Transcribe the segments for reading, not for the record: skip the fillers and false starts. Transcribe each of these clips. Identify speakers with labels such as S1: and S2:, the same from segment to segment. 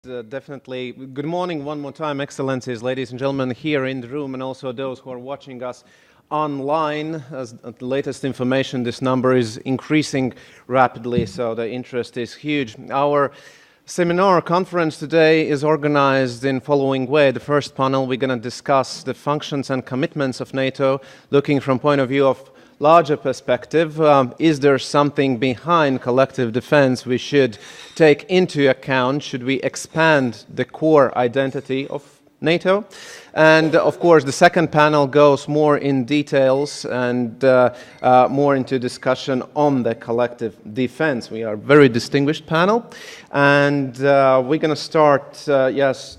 S1: Definitely. Good morning one more time, Excellencies, ladies and gentlemen here in the room and also those who are watching us online. As the latest information, this number is increasing rapidly, so the interest is huge. Our seminar conference today is organized in following way. The first panel, we're going to discuss the functions and commitments of NATO, looking from point of view of larger perspective. Is there something behind collective defense we should take into account? Should we expand the core identity of NATO? And of course, the second panel goes more in details and more into discussion on the collective defense. We are a very distinguished panel, and we're going to start,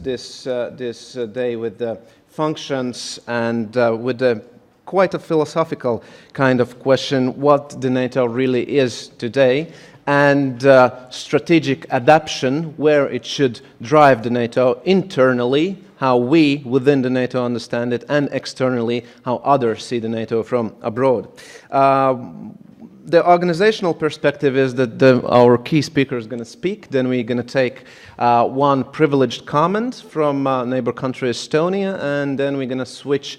S1: this day with the functions and with the quite a philosophical kind of question, what the NATO really is today, and strategic adaptation, where it should drive the NATO internally, how we within the NATO understand it, and externally, how others see the NATO from abroad. The organizational perspective is that our key speaker is going to speak, then we're going to take one privileged comment from neighbor country Estonia, and then we're going to switch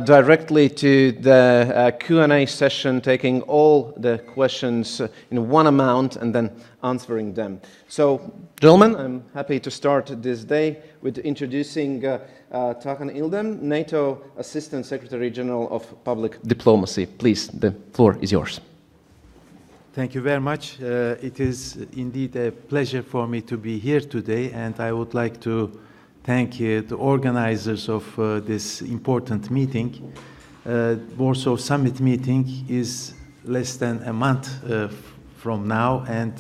S1: directly to the Q&A session, taking all the questions in one amount and then answering them. So, gentlemen, I'm happy to start this day with introducing Tacan Ildem, NATO Assistant Secretary General of Public Diplomacy. Please, the floor is yours.
S2: Thank you very much. It is indeed a pleasure for me to be here today, and I would like to thank the organizers of this important meeting. Warsaw Summit meeting is less than a month from now, and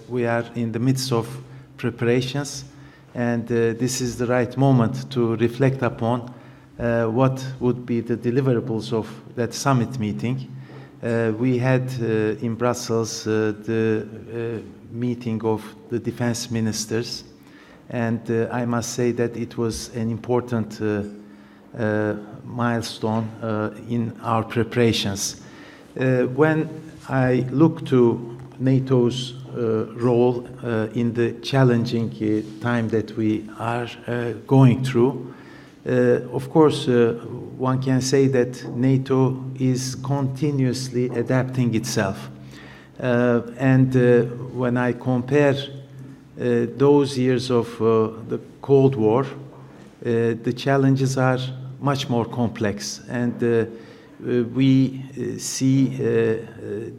S2: we are in the midst of preparations, and this is the right moment to reflect upon what would be the deliverables of that summit meeting. We had in Brussels the meeting of the defense ministers, and I must say that it was an important milestone in our preparations. When I look to NATO's role in the challenging time that we are going through, of course, one can say that NATO is continuously adapting itself. And when I compare those years of the Cold War, the challenges are much more complex, and we see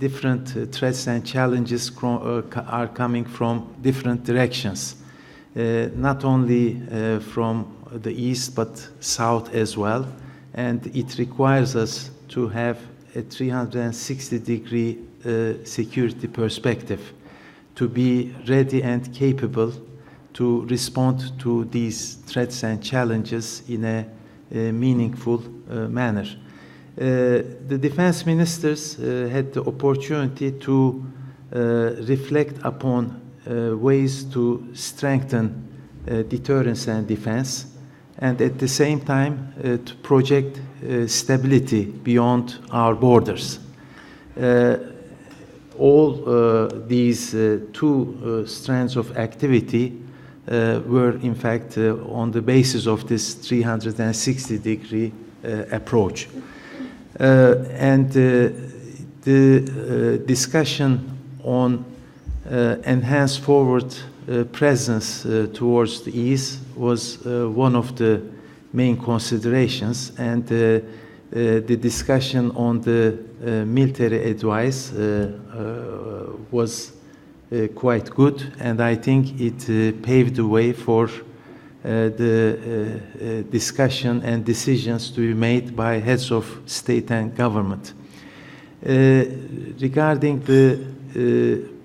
S2: different threats and challenges are coming from different directions, not only from the east but south as well, and it requires us to have a 360-degree security perspective, to be ready and capable to respond to these threats and challenges in a meaningful manner. The defense ministers had the opportunity to reflect upon ways to strengthen deterrence and defense, and at the same time to project stability beyond our borders. All these two strands of activity were in fact on the basis of this 360-degree approach. And the discussion on enhanced forward presence towards the east was one of the main considerations, and the discussion on the military advice was quite good, and I think it paved the way for the discussion and decisions to be made by heads of state and government. Regarding the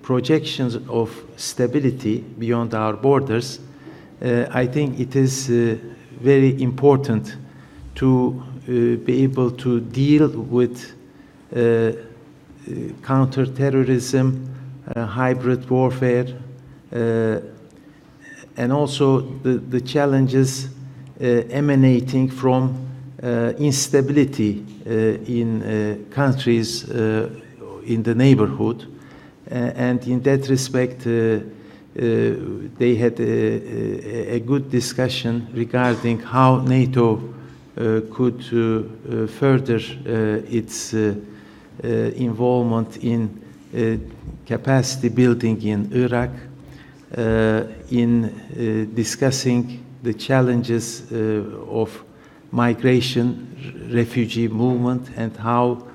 S2: projections of stability beyond our borders, I think it is very important to be able to deal with counterterrorism, hybrid warfare, and also the challenges emanating from instability in countries in the neighborhood. And in that respect, they had a good discussion regarding how NATO could further its involvement in capacity building in Iraq, in discussing the challenges of migration, refugee movement, and how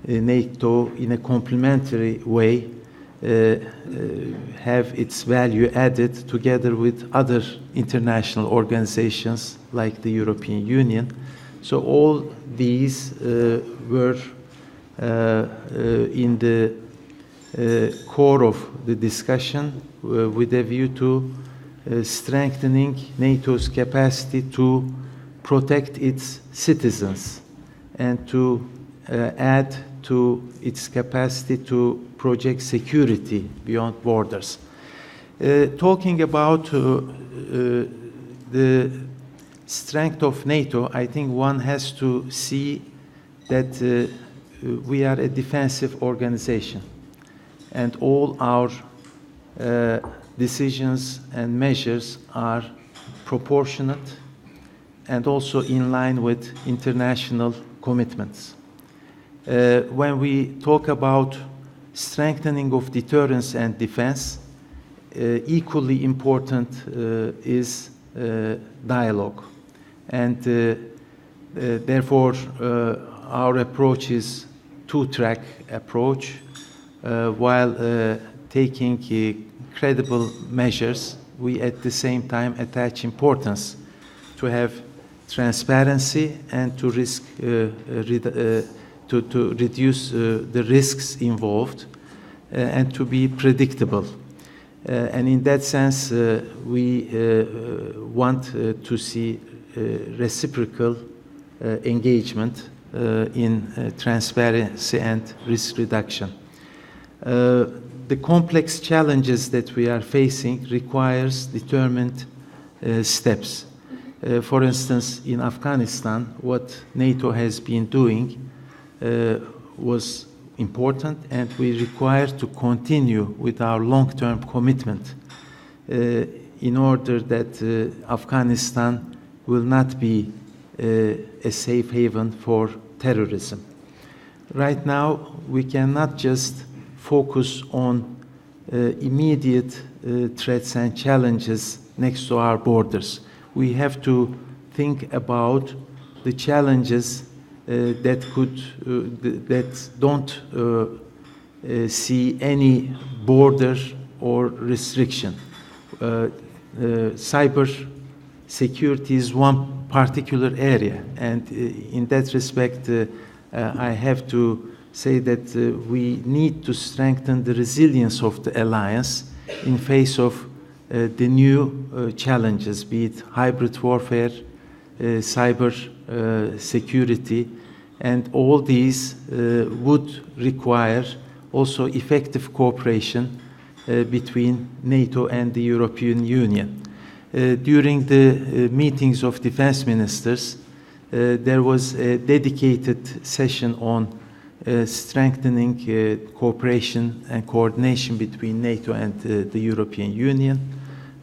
S2: NATO, in a complementary way, have its value added together with other international organizations like the European Union. So all these were in the core of the discussion with a view to strengthening NATO's capacity to protect its citizens and to add to its capacity to project security beyond borders. Talking about the strength of NATO, I think one has to see that we are a defensive organization, and all our decisions and measures are proportionate and also in line with international commitments. When we talk about strengthening of deterrence and defense, equally important is dialogue. And therefore, our approach is two-track approach. While taking credible measures, we at the same time attach importance to have transparency and to reduce the risks involved and to be predictable. And in that sense, we want to see reciprocal engagement in transparency and risk reduction. The complex challenges that we are facing requires determined steps. For instance, in Afghanistan, what NATO has been doing was important, and we require to continue with our long-term commitment in order that Afghanistan will not be a safe haven for terrorism. Right now, we cannot just focus on immediate threats and challenges next to our borders. We have to think about the challenges that don't see any border or restriction. Cyber security is one particular area, and in that respect, I have to say that we need to strengthen the resilience of the alliance in face of the new challenges, be it hybrid warfare, cyber security, and all these would require also effective cooperation between NATO and the European Union. During the meetings of defense ministers, there was a dedicated session on strengthening cooperation and coordination between NATO and the European Union.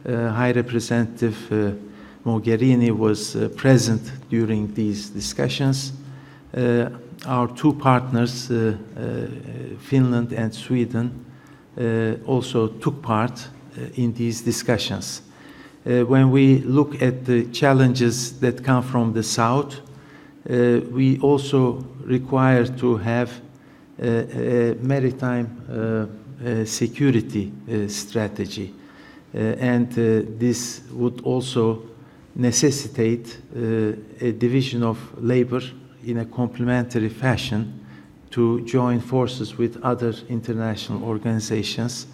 S2: High Representative Mogherini was present during these discussions. Our two partners, Finland and Sweden, also took part in these discussions. When we look at the challenges that come from the south, we also require to have a maritime security strategy. And this would also necessitate a division of labor in a complementary fashion to join forces with other international organizations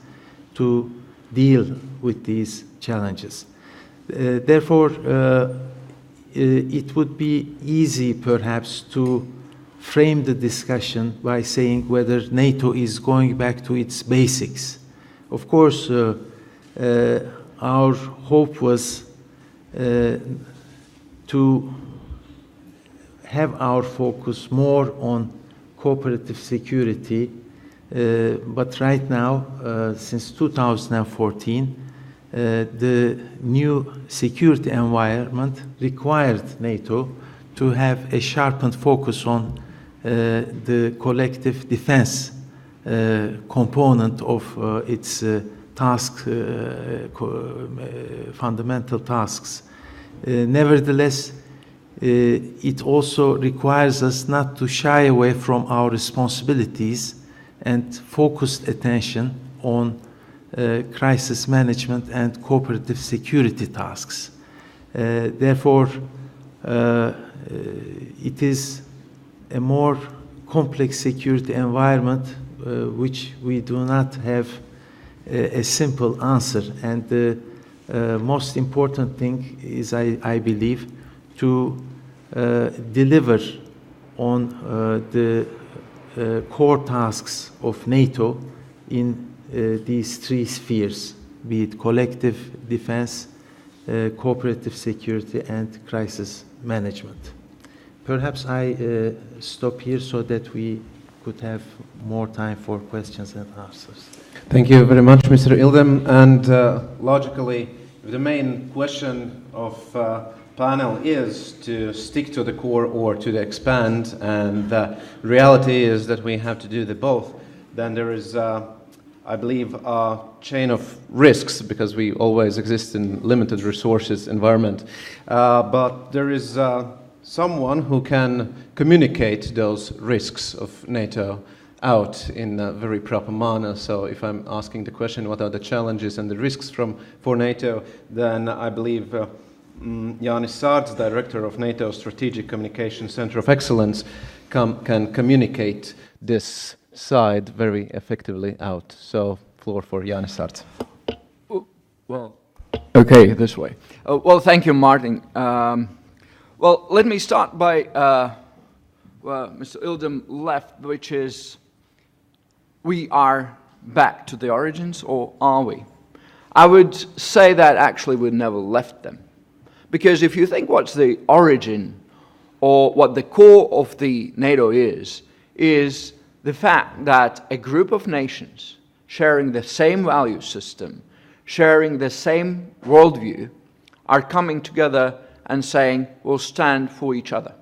S2: to deal with these challenges. Therefore, it would be easy perhaps to frame the discussion by saying whether NATO is going back to its basics. Of course, our hope was to have our focus more on cooperative security, but right now, since 2014, the new security environment required NATO to have a sharpened focus on the collective defense component of its fundamental tasks. Nevertheless, it also requires us not to shy away from our responsibilities and focused attention on crisis management and cooperative security tasks. Therefore, it is a more complex security environment which we do not have a simple answer. And the most important thing is, I believe, to deliver on the core tasks of NATO in these three spheres, be it collective defense, cooperative security, and crisis management. Perhaps I stop here so that we could have more time for questions and answers.
S1: Thank you very much, Mr. Ildem. And logically, the main question of panel is to stick to the core or to the expand, and the reality is that we have to do the both. Then there is, I believe, a chain of risks, because we always exist in limited resources environment. But there is someone who can communicate those risks of NATO out in a very proper manner. So if I'm asking the question, what are the challenges and the risks for NATO, then I believe Jānis Sārts, Director of NATO Strategic Communication Center of Excellence, can communicate this side very effectively out. So floor for Jānis Sārts.
S3: Well, okay, this way. Well, thank you, Mārtiņš. Well, let me start by Mr. Ildem left, which is, we are back to the origins, or are we? I would say that actually we never left them. Because if you think what's the origin, or what the core of the NATO is the fact that a group of nations sharing the same value system, sharing the same worldview, are coming together and saying, we'll stand for each other.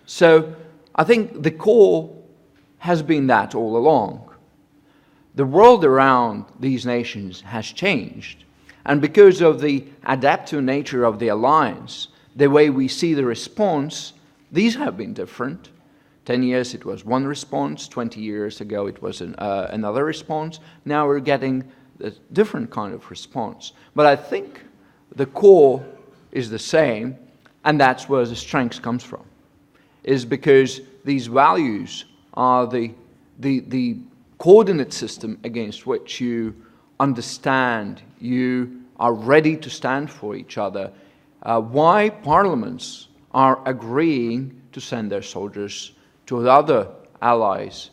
S3: So I think the core has been that all along. The world around these nations has changed, and because of the adaptive nature of the alliance, the way we see the response, these have been different. 10 years it was one response, 20 years ago it was another response. Now we're getting a different kind of response. But I think the core is the same, and that's where the strength comes from, is because these values are the coordinate system against which you understand, you are ready to stand for each other. Why parliaments are agreeing to send their soldiers to other allies,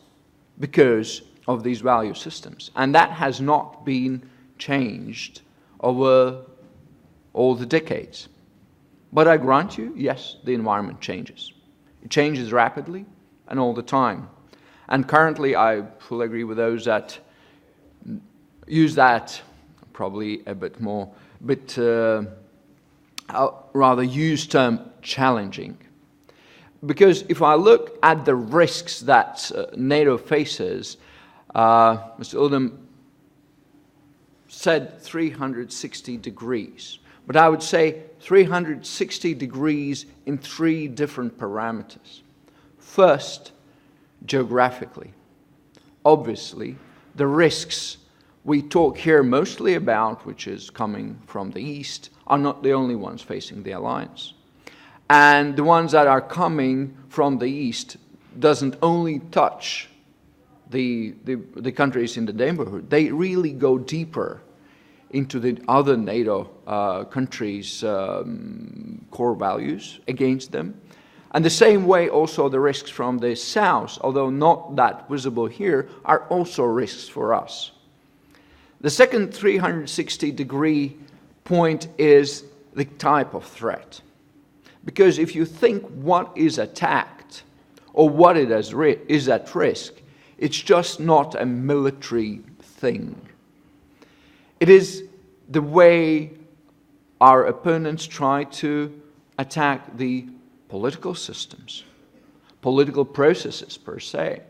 S3: because of these value systems. And that has not been changed over all the decades. But I grant you, yes, the environment changes. It changes rapidly and all the time. And currently, I fully agree with those that use that probably a bit more, rather use term challenging. Because if I look at the risks that NATO faces, Mr. Ildem said 360 degrees. But I would say 360 degrees in three different parameters. First, geographically. Obviously, the risks we talk here mostly about, which is coming from the East, are not the only ones facing the alliance. And the ones that are coming from the East doesn't only touch the countries in the neighborhood. They really go deeper into the other NATO countries' core values against them. And the same way also the risks from the South, although not that visible here, are also risks for us. The second 360-degree point is the type of threat. Because if you think what is attacked or what is at risk, it's just not a military thing. It is the way our opponents try to attack the political systems, political processes per se,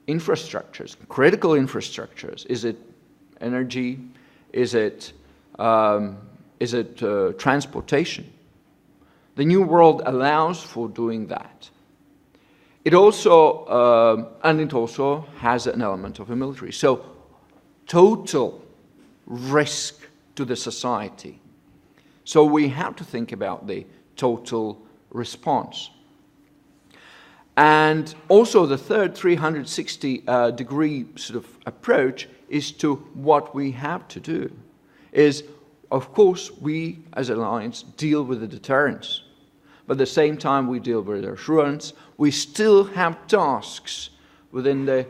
S3: infrastructures, critical infrastructures. Is it energy? Is it transportation? The New World allows for doing that. It also has an element of a military. So, total risk to the society. So we have to think about the total response. And also the third 360-degree sort of approach is to what we have to do. Is, of course, we as alliance deal with the deterrence. But at the same time we deal with assurance. We still have tasks within the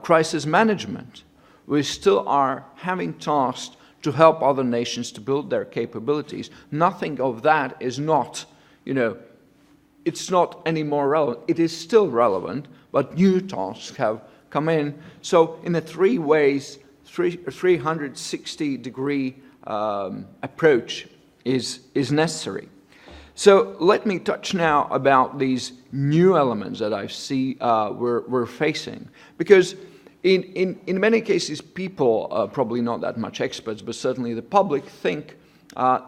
S3: crisis management. We still are having tasks to help other nations to build their capabilities. Nothing of that is not, it's not any more relevant. It is still relevant, but new tasks have come in. So in the three ways, 360-degree approach is necessary. So let me touch now about these new elements that I see we're facing. Because in many cases, people, probably not that much experts, but certainly the public, think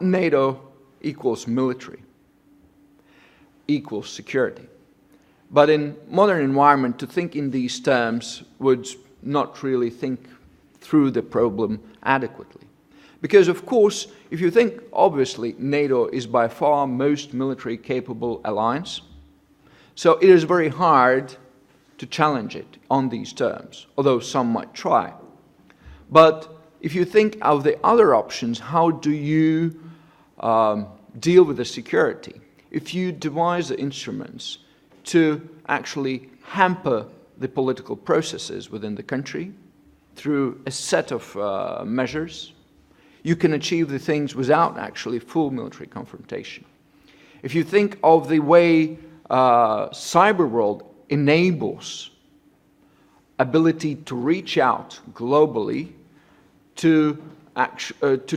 S3: NATO equals military, equals security. But in modern environment, to think in these terms would not really think through the problem adequately. Because, of course, if you think, obviously, NATO is by far most military capable alliance, so it is very hard to challenge it on these terms, although some might try. But if you think of the other options, how do you deal with the security? If you devise the instruments to actually hamper the political processes within the country through a set of measures, you can achieve the things without actually full military confrontation. If you think of the way cyber world enables ability to reach out globally, to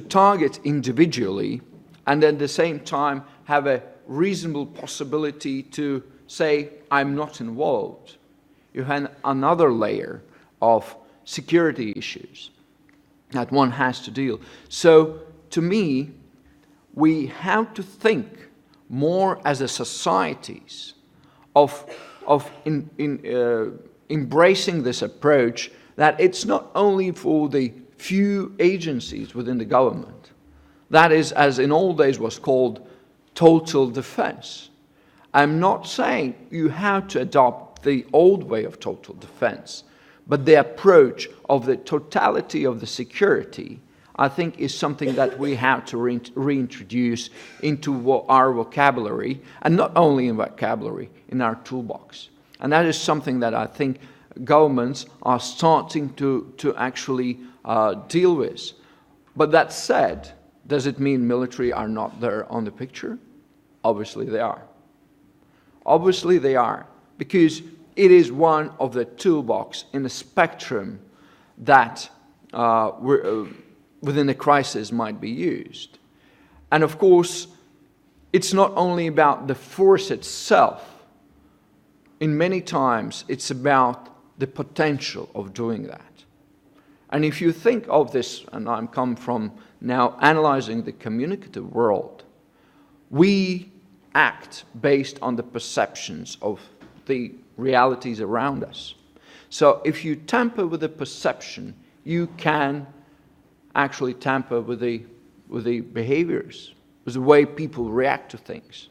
S3: target individually, and at the same time have a reasonable possibility to say, I'm not involved. You have another layer of security issues that one has to deal. So, to me, we have to think more as a societies of embracing this approach, that it's not only for the few agencies within the government. That is, as in old days was called, total defense. I'm not saying you have to adopt the old way of total defense, but the approach of the totality of the security, I think, is something that we have to reintroduce into our vocabulary, and not only in vocabulary, in our toolbox. And that is something that I think governments are starting to actually deal with. But that said, does it mean military are not there on the picture? Obviously they are. Obviously they are, because it is one of the toolbox in the spectrum that within the crisis might be used. And of course, it's not only about the force itself. In many times, it's about the potential of doing that. And if you think of this, and I'm come from now analyzing the communicative world, we act based on the perceptions of the realities around us. So if you tamper with the perception, you can actually tamper with the behaviors, with the way people react to things.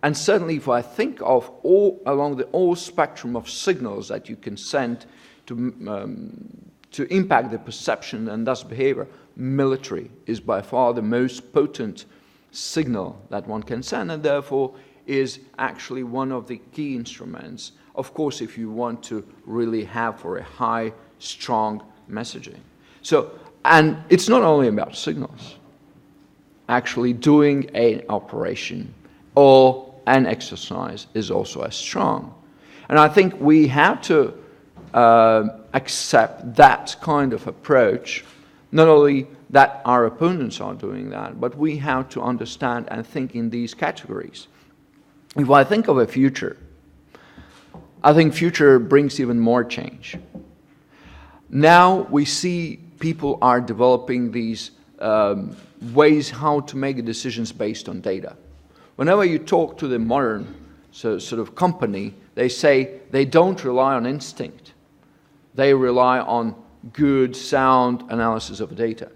S3: And certainly if I think of along the whole spectrum of signals that you can send to impact the perception and thus behavior, military is by far the most potent signal that one can send, and therefore is actually one of the key instruments, of course, if you want to really have for a high, strong messaging. So, and it's not only about signals. Actually doing an operation or an exercise is also as strong. And I think we have to accept that kind of approach, Not only that our opponents are doing that, but we have to understand and think in these categories. If I think of a future, I think future brings even more change. Now we see people are developing these ways how to make decisions based on data. Whenever you talk to the modern sort of company, they say they don't rely on instinct. They rely on good, sound analysis of data.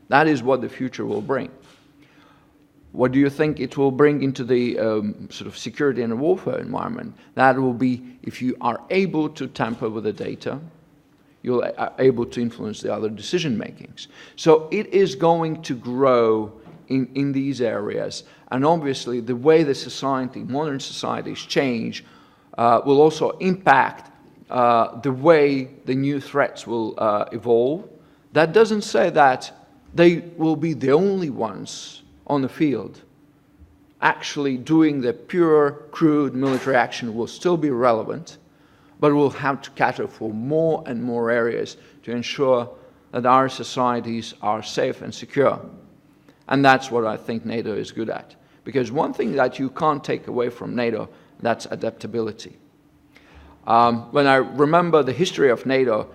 S3: That is what the future will bring. What do you think it will bring into the sort of security and warfare environment? That will be if you are able to tamper with the data, you're able to influence the other decision makings. So it is going to grow in these areas. And obviously the way the society, modern societies change will also impact the way the new threats will evolve. That doesn't say that they will be the only ones on the field. Actually doing the pure, crude military action will still be relevant, but we'll have to cater for more and more areas to ensure that our societies are safe and secure. And that's what I think NATO is good at. Because one thing that you can't take away from NATO, that's adaptability. When I remember the history of NATO,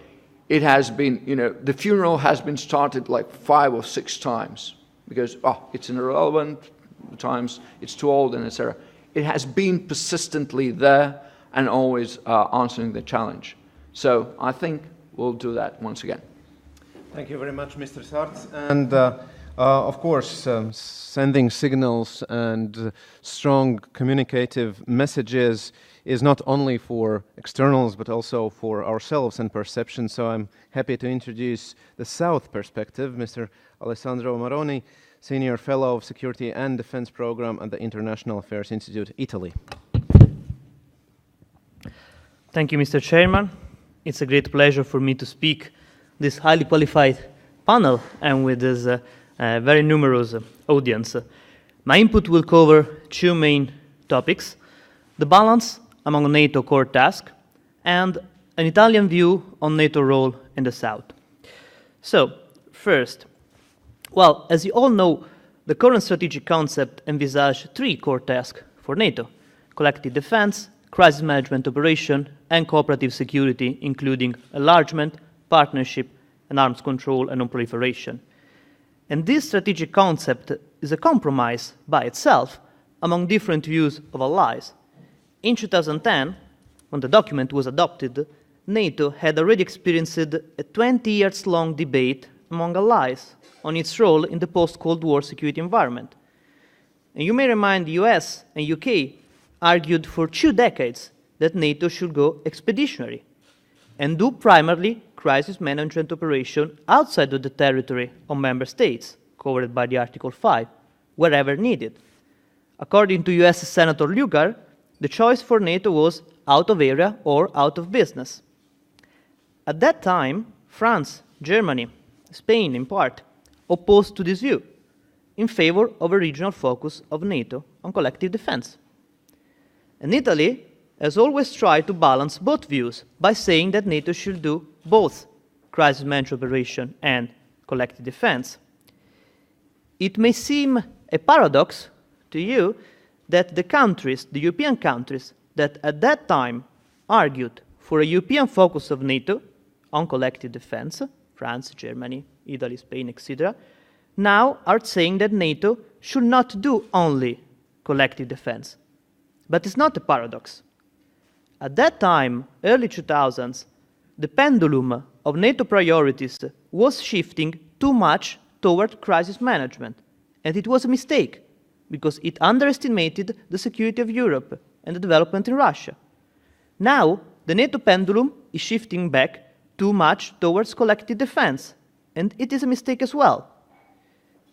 S3: it has been, the funeral has been started like 5 or 6 times because, it's irrelevant, times it's too old, and etc. It has been persistently there and always answering the challenge. So I think we'll do that once again.
S1: Thank you very much, Mr. Sārts. And of course, sending signals and strong communicative messages is not only for externals, but also for ourselves and perception. So I'm happy to introduce the South perspective, Mr. Alessandro Marrone, Senior Fellow of Security and Defense Program at the International Affairs Institute, Italy.
S4: Thank you, Mr. Chairman. It's a great pleasure for me to speak this highly qualified panel and with this very numerous audience. My input will cover 2 main topics: the balance among NATO core tasks and an Italian view on NATO role in the South. So, first, well, as you all know, the current strategic concept envisages 3 core tasks for NATO: collective defense, crisis management operation, and cooperative security, including enlargement, partnership, and arms control and non-proliferation. And this strategic concept is a compromise by itself among different views of allies. In 2010, when the document was adopted, NATO had already experienced a 20-years-long debate among allies on its role in the post-Cold War security environment. And you may remind the US and UK argued for 2 decades that NATO should go expeditionary and do primarily crisis management operation outside of the territory of member states, covered by the Article 5, wherever needed. According to US Senator Lukasz, the choice for NATO was out of area or out of business. At that time, France, Germany, Spain in part, opposed to this view, in favor of a regional focus of NATO on collective defense. And Italy has always tried to balance both views by saying that NATO should do both crisis management operation and collective defense. It may seem a paradox to you that the countries, the European countries, that at that time argued for a European focus of NATO on collective defense, France, Germany, Italy, Spain, etc., now are saying that NATO should not do only collective defense. But it's not a paradox. At that time, early 2000s, the pendulum of NATO priorities was shifting too much toward crisis management, and it was a mistake, because it underestimated the security of Europe and the development in Russia. Now, the NATO pendulum is shifting back too much towards collective defense, and it is a mistake as well.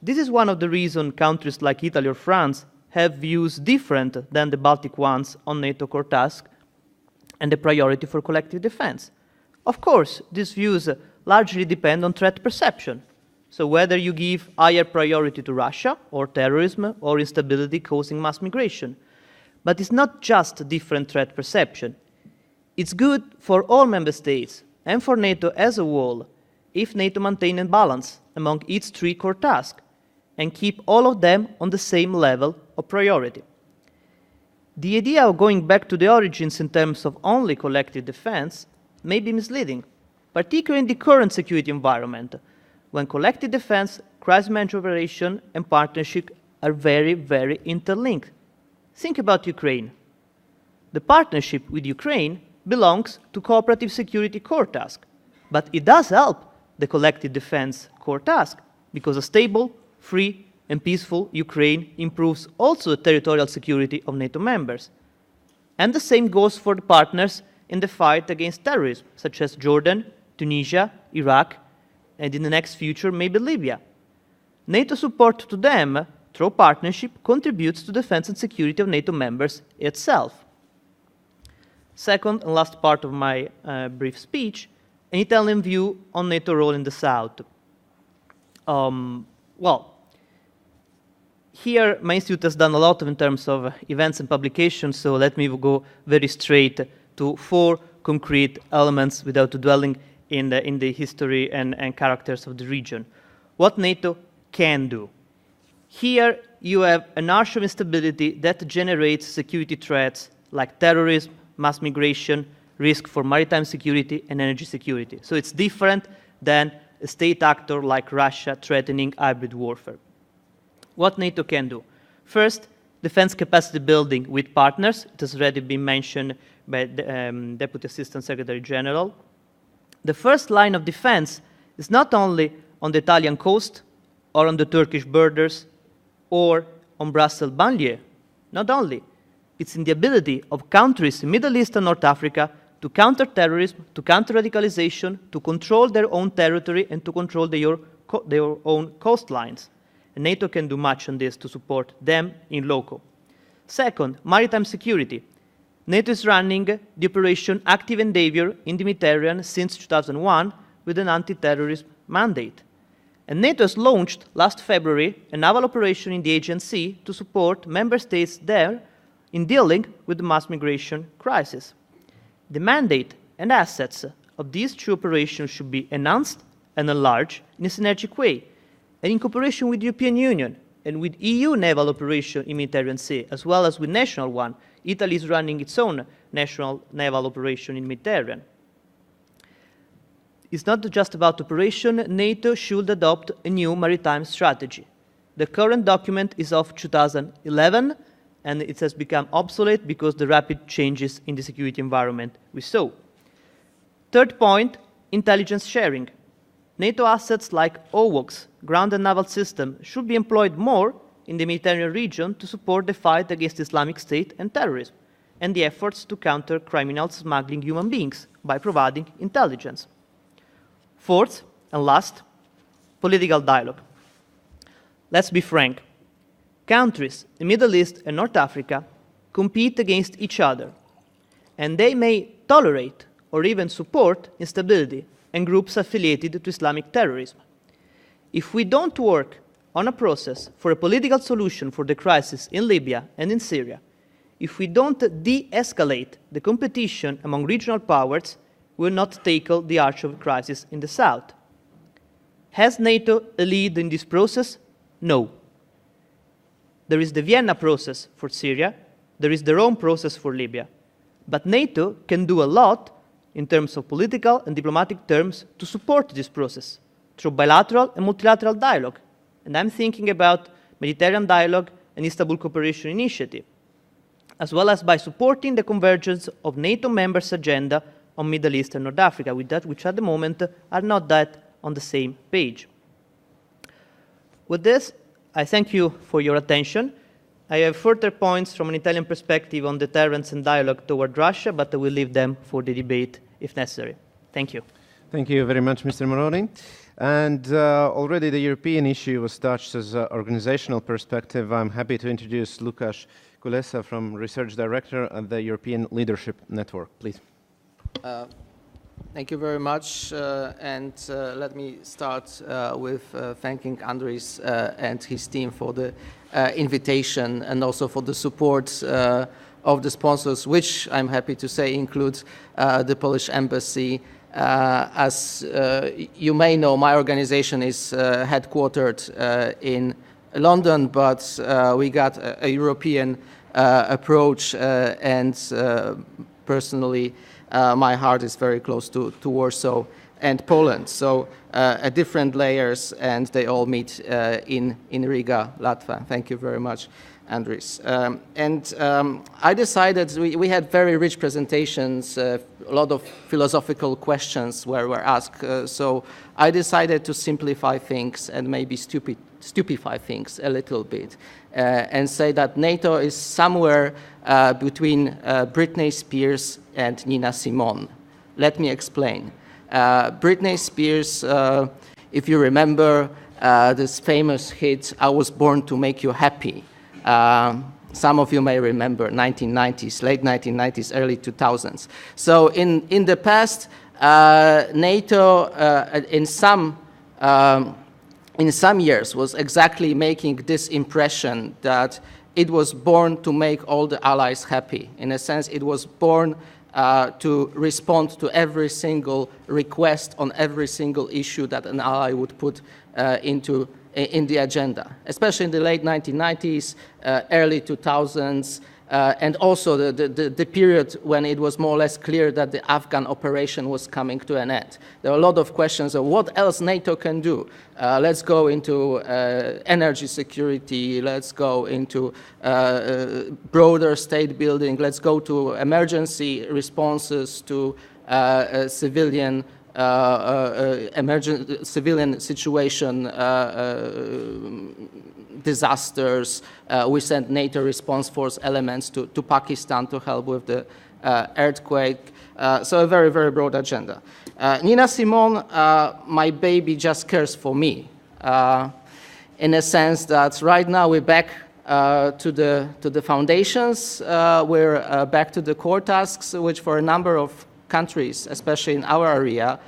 S4: This is one of the reasons countries like Italy or France have views different than the Baltic ones on NATO core tasks and the priority for collective defense. Of course, these views largely depend on threat perception. So whether you give higher priority to Russia or terrorism or instability causing mass migration. But it's not just different threat perception. It's good for all member states and for NATO as a whole if NATO maintains a balance among its three core tasks and keep all of them on the same level of priority. The idea of going back to the origins in terms of only collective defense may be misleading, particularly in the current security environment, when collective defense, crisis management operation, and partnership are very, very interlinked. Think about Ukraine. The partnership with Ukraine belongs to cooperative security core task, but it does help the collective defense core task because a stable, free, and peaceful Ukraine improves also the territorial security of NATO members. And the same goes for the partners in the fight against terrorism, such as Jordan, Tunisia, Iraq, and in the next future, maybe Libya. NATO support to them through partnership contributes to defense and security of NATO members itself. Second and last part of my brief speech, an Italian view on NATO role in the South. Here my institute has done a lot in terms of events and publications, so let me go very straight to 4 concrete elements without dwelling in the history and characters of the region. What NATO can do. Here you have an arch of instability that generates security threats like terrorism, mass migration, risk for maritime security and energy security. So it's different than a state actor like Russia threatening hybrid warfare. What NATO can do? First, defense capacity building with partners. It has already been mentioned by the Deputy Assistant Secretary General. The first line of defense is not only on the Italian coast or on the Turkish borders or on Brussels banlieue. Not only. It's in the ability of countries in Middle East and North Africa to counter terrorism, to counter radicalization, to control their own territory, and to control their own coastlines. And NATO can do much on this to support them in loco. Second, maritime security. NATO is running the operation Active Endeavour in the Mediterranean since 2001 with an anti-terrorism mandate. And NATO has launched last February a naval operation in the Aegean Sea to support member states there in dealing with the mass migration crisis. The mandate and assets of these 2 operations should be enhanced and enlarged in a synergic way, and in cooperation with the European Union and with EU naval operation in Mediterranean Sea, as well as with national one. Italy is running its own national naval operation in Mediterranean. It's not just about operation. NATO should adopt a new maritime strategy. The current document is of 2011, and it has become obsolete because the rapid changes in the security environment we saw. Third point, intelligence sharing. NATO assets like OWOCs, ground and naval system, should be employed more in the Mediterranean region to support the fight against Islamic State and terrorism, and the efforts to counter criminals smuggling human beings by providing intelligence. Fourth and last, political dialogue. Let's be frank. Countries in Middle East and North Africa compete against each other, and they may tolerate or even support instability and groups affiliated to Islamic terrorism. If we don't work on a process for a political solution for the crisis in Libya and in Syria, if we don't de-escalate the competition among regional powers, we will not tackle the arch of crisis in the south. Has NATO a lead in this process? No. There is the Vienna process for Syria, there is the Rome process for Libya. But NATO can do a lot in terms of political and diplomatic terms to support this process through bilateral and multilateral dialogue. And I'm thinking about Mediterranean Dialogue and Istanbul Cooperation Initiative, as well as by supporting the convergence of NATO members' agenda on Middle East and North Africa, which at the moment are not that on the same page. With this, I thank you for your attention. I have further points from an Italian perspective on deterrence and dialogue toward Russia, but I will leave them for the debate if necessary. Thank you.
S1: Thank you very much, Mr. Marrone. And already the European issue was touched as an organizational perspective. I'm happy to introduce Lukasz Kulesa from Research Director at the European Leadership Network. Please.
S5: Thank you very much, and let me start with thanking Andres and his team for the invitation and also for the support of the sponsors, which I'm happy to say includes the Polish Embassy As you may know, my organization is headquartered in London, but we got a European approach, and personally, my heart is very close to Warsaw and Poland. So at different layers, and they all meet in Riga, Latvia. Thank you very much, Andris. I decided, we had very rich presentations, a lot of philosophical questions were asked, so I decided to simplify things and maybe stupefy things a little bit, and say that NATO is somewhere between Britney Spears and Nina Simone. Let me explain. Britney Spears, if you remember this famous hit, I Was Born to Make You Happy. Some of you may remember 1990s, late 1990s, early 2000s. So in the past, NATO in some years was exactly making this impression that it was born to make all the allies happy. In a sense, it was born to respond to every single request on every single issue that an ally would put in the agenda, especially in the late 1990s, early 2000s, and also the period when it was more or less clear that the Afghan operation was coming to an end. There were a lot of questions of what else NATO can do. Let's go into energy security, let's go into broader state building, let's go to emergency responses to civilian civilian situation, disasters. We sent NATO response force elements to Pakistan to help with the earthquake. So a very, very broad agenda. Nina Simone, my baby just cares for me, in a sense that right now we're back to the foundations. We're back to the core tasks, which for a number of countries, especially in our area,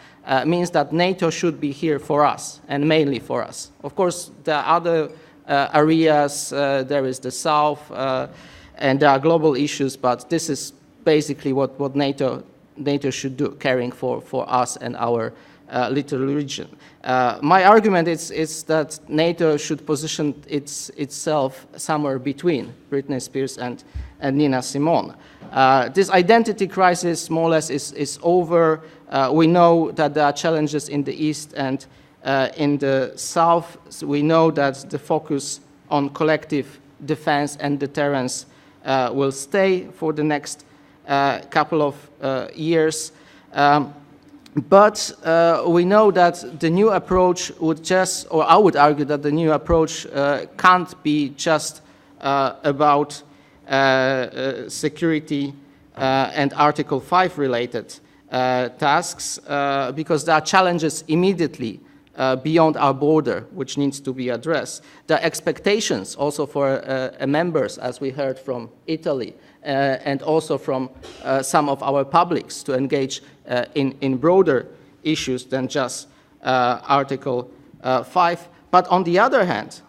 S5: means that NATO should be here for us, and mainly for us. Of course, there are other areas, there is the South, and there are global issues, but this is basically what NATO should do, caring for us and our little region. My argument is that NATO should position itself somewhere between Britney Spears and Nina Simone. This identity crisis, more or less, is over. We know that there are challenges in the East and in the South. So we know that the focus on collective defense and deterrence will stay for the next couple of years. But we know that the new approach would just, or I would argue that the new approach can't be just about security and Article 5 related tasks, because there are challenges immediately beyond our border which needs to be addressed. There are expectations also for members, as we heard from Italy, and also from some of our publics to engage in broader issues than just Article 5. But on the other hand,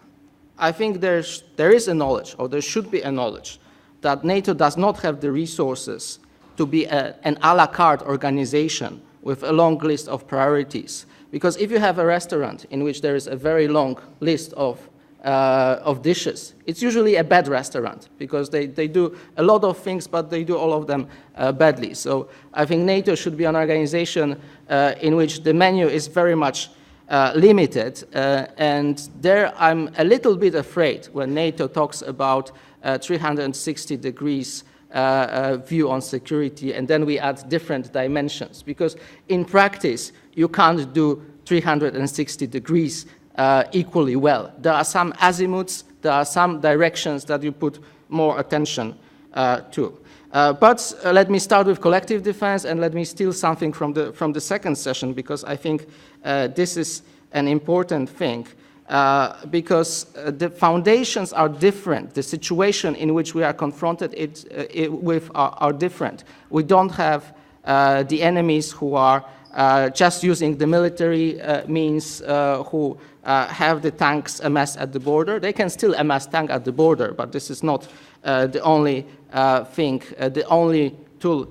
S5: I think there is a knowledge, or there should be a knowledge, that NATO does not have the resources to be an a la carte organization with a long list of priorities. Because if you have a restaurant in which there is a very long list of dishes, it's usually a bad restaurant, because they do a lot of things, but they do all of them badly. So I think NATO should be an organization in which the menu is very much limited, and there I'm a little bit afraid when NATO talks about 360 degrees view on security, and then we add different dimensions, because in practice you can't do 360 degrees equally well. There are some azimuths, there are some directions that you put more attention to. But let me start with collective defense, and let me steal something from the second session, because I think this is an important thing. Because the foundations are different. The situation in which we are confronted with are different. We don't have the enemies who are just using the military means, who have the tanks amassed at the border. They can still amass tanks at the border, but this is not the only thing, the only tool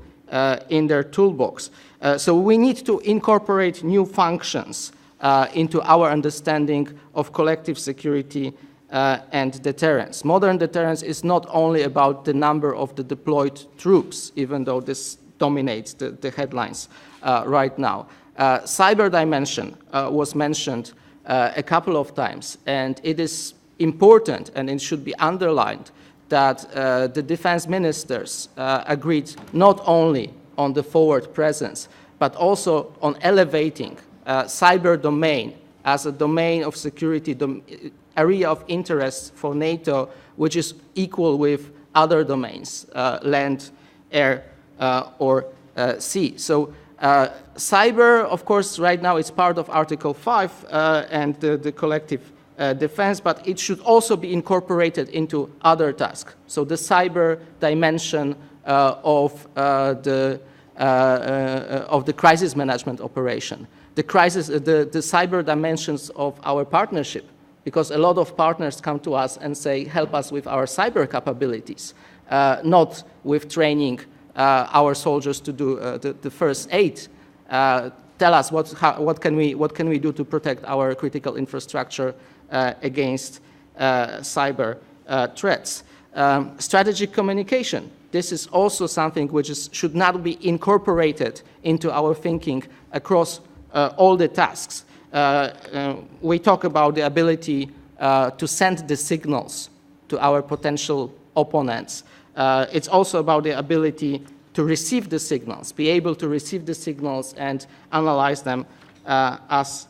S5: in their toolbox. So we need to incorporate new functions into our understanding of collective security and deterrence. Modern deterrence is not only about the number of the deployed troops, even though this dominates the headlines right now. Cyber dimension was mentioned a couple of times, and it is important, and it should be underlined, that the defense ministers agreed not only on the forward presence, but also on elevating cyber domain as a domain of security, area of interest for NATO, which is equal with other domains, land, air, or sea. So cyber, of course, right now is part of Article 5 and the collective defense, but it should also be incorporated into other tasks. So the cyber dimension of the crisis management operation, the cyber dimensions of our partnership, because a lot of partners come to us and say, help us with our cyber capabilities, not with training our soldiers to do the first aid. Tell us what can we do to protect our critical infrastructure against cyber threats. Strategic communication. This is also something which should not be incorporated into our thinking across all the tasks. We talk about the ability to send the signals to our potential opponents. It's also about the ability to receive the signals, be able to receive the signals and analyze them as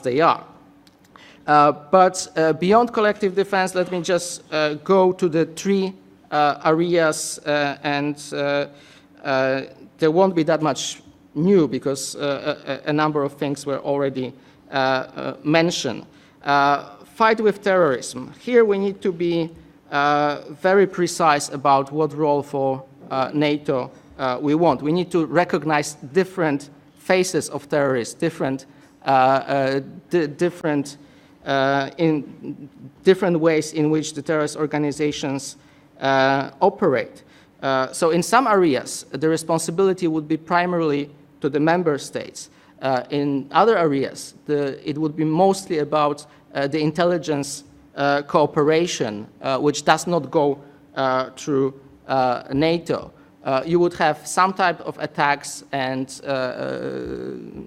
S5: they are. But beyond collective defense, let me just go to the three areas, and there won't be that much new because a number of things were already mentioned. Fight with terrorism. Here we need to be very precise about what role for NATO we want. We need to recognize different faces of terrorists, different ways in which the terrorist organizations operate. So in some areas, the responsibility would be primarily to the member states. In other areas, it would be mostly about the intelligence cooperation, which does not go through NATO. You would have some type of attacks and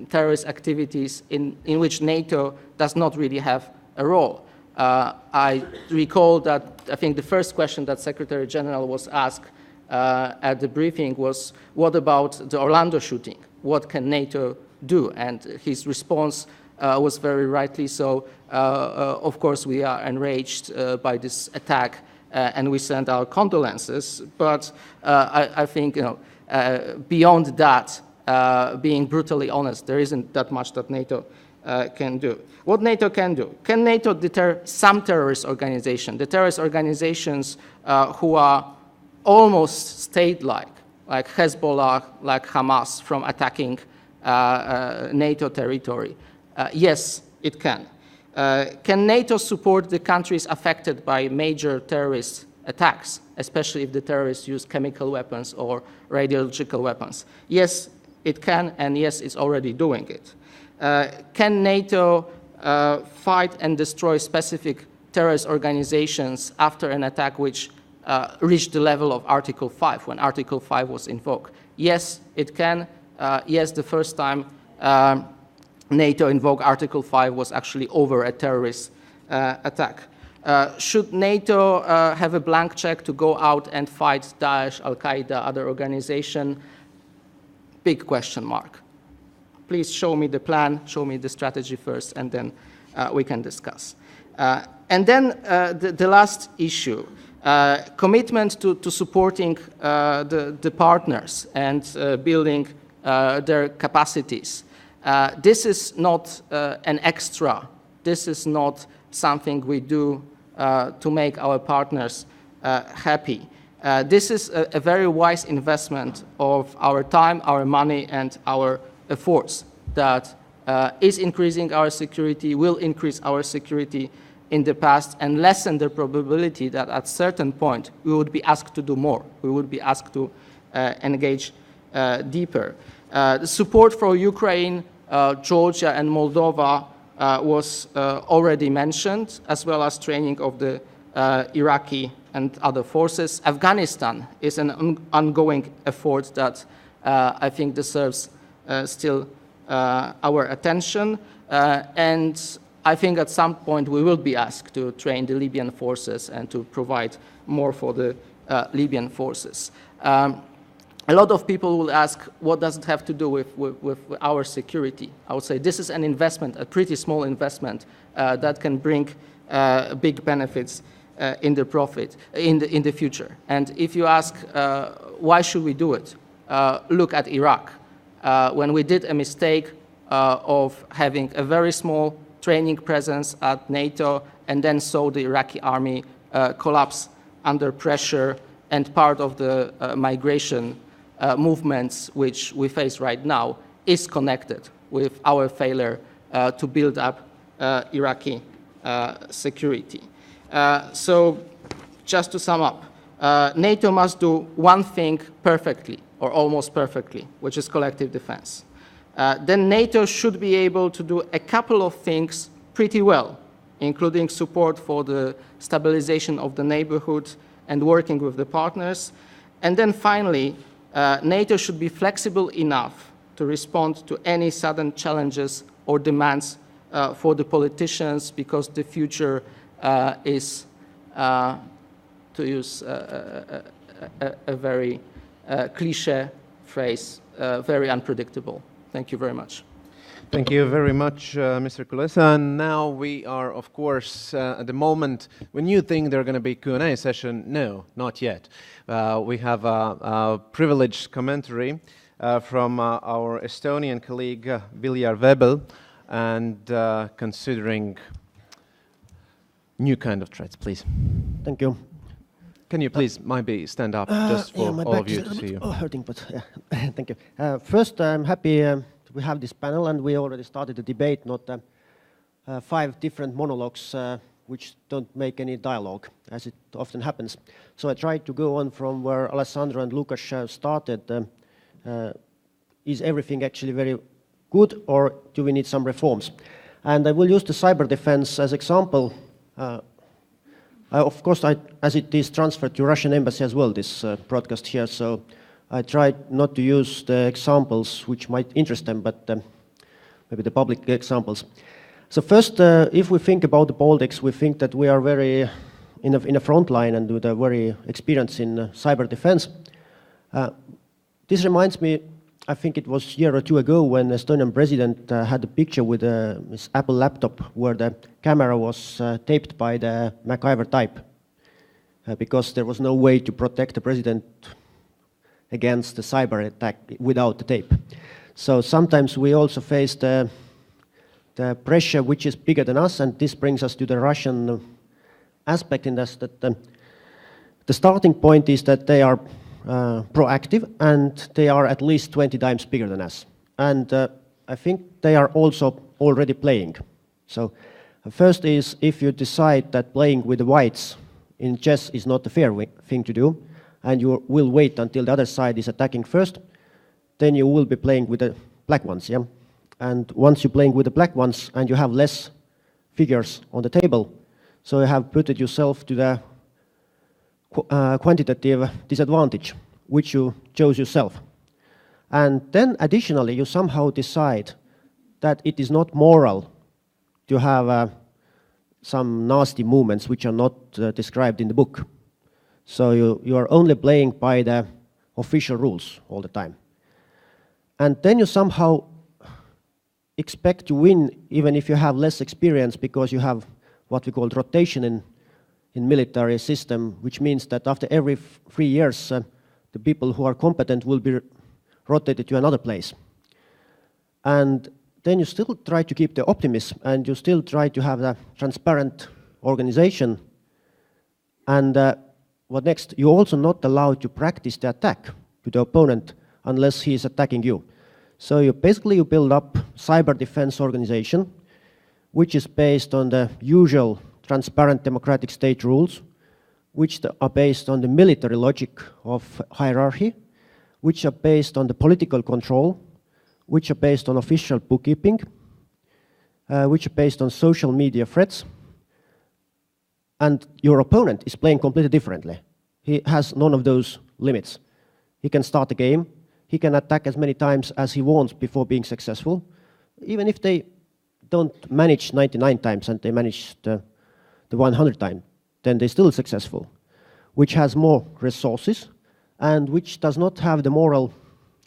S5: terrorist activities in which NATO does not really have a role. I recall that I think the first question that Secretary General was asked at the briefing was, what about the Orlando shooting? What can NATO do? And his response was very rightly so. Of course, we are enraged by this attack, and we send our condolences. But I think, beyond that, being brutally honest, there isn't that much that NATO can do. What NATO can do? Can NATO deter some terrorist organizations, the terrorist organizations who are almost state-like, like Hezbollah, like Hamas, from attacking NATO territory? Yes, it can. Can NATO support the countries affected by major terrorist attacks, especially if the terrorists use chemical weapons or radiological weapons? Yes, it can, and yes, it's already doing it. Can NATO fight and destroy specific terrorist organizations after an attack which reached the level of Article 5, when Article 5 was invoked? Yes, it can. Yes, the first time NATO invoked Article 5 was actually over a terrorist attack. Should NATO have a blank check to go out and fight Daesh, Al-Qaeda, other organization? Big question mark. Please show me the plan, show me the strategy first, and then we can discuss. And then the last issue, commitment to supporting the partners and building their capacities. This is not an extra. This is not something we do to make our partners happy. This is a very wise investment of our time, our money, and our efforts that is increasing our security, will increase our security in the past, and lessen the probability that at certain point we would be asked to do more. We would be asked to engage deeper. The support for Ukraine, Georgia, and Moldova was already mentioned, as well as training of the Iraqi and other forces. Afghanistan is an ongoing effort that I think deserves still our attention, and I think at some point we will be asked to train the Libyan forces and to provide more for the Libyan forces. A lot of people will ask, what does it have to do with our security? I would say this is an investment, a pretty small investment that can bring big benefits in the future. And if you ask, why should we do it? Look at Iraq. When we did a mistake of having a very small training presence at NATO and then saw the Iraqi army collapse under pressure, and part of the migration movements which we face right now is connected with our failure to build up Iraqi security. So just to sum up, NATO must do one thing perfectly, or almost perfectly, which is collective defense. Then NATO should be able to do a couple of things pretty well, including support for the stabilization of the neighborhood and working with the partners. And then finally, NATO should be flexible enough to respond to any sudden challenges or demands for the politicians, because the future is, to use a very cliche phrase, very unpredictable. Thank you very much.
S1: Thank you very much, Mr. Kulesa. And now we are, of course, at the moment when you think there's going to be Q&A session. No, not yet. We have a privileged commentary from our Estonian colleague, Viljar Webel, and considering new kind of threats, please.
S6: Thank you.
S1: Can you please maybe stand up just for all of you to see you?
S6: Hurting, but yeah, thank you. First, I'm happy we have this panel, and we already started the debate, not 5 different monologues which don't make any dialogue, as it often happens. So I tried to go on from where Alessandro and Lukasz started. Is everything actually very good, or do we need some reforms? And I will use the cyber defense as example. Of course, as it is transferred to Russian embassy as well, this broadcast here, so I tried not to use the examples which might interest them, but maybe the public examples. So first, if we think about the Baltics, we think that we are very in a front line and with a very experience in cyber defense. This reminds me, I think it was a year or two ago when the Estonian president had a picture with his Apple laptop where the camera was taped by the MacGyver type because there was no way to protect the president against the cyber attack without the tape. So sometimes we also face the pressure which is bigger than us, and this brings us to the Russian aspect in this, that the starting point is that they are proactive, and they are at least 20 times bigger than us. And I think they are also already playing. So first is, if you decide that playing with the whites in chess is not the fair thing to do, and you will wait until the other side is attacking first, then you will be playing with the black ones, yeah? And once you're playing with the black ones and you have less figures on the table, so you have put yourself to the quantitative disadvantage, which you chose yourself. And then additionally, you somehow decide that it is not moral to have some nasty movements which are not described in the book. So you are only playing by the official rules all the time. And then you somehow expect to win even if you have less experience, because you have what we call rotation in military system, which means that after every 3 years, the people who are competent will be rotated to another place. And then you still try to keep the optimism, and you still try to have a transparent organization. And what next? You're also not allowed to practice the attack to the opponent unless he is attacking you. So you basically build up cyber defense organization, which is based on the usual transparent democratic state rules, which are based on the military logic of hierarchy, which are based on the political control, which are based on official bookkeeping, which are based on social media threats, and your opponent is playing completely differently. He has none of those limits. He can start a game, he can attack as many times as he wants before being successful. Even if they don't manage 99 times and they manage the 100 times, then they're still successful, which has more resources and which does not have the moral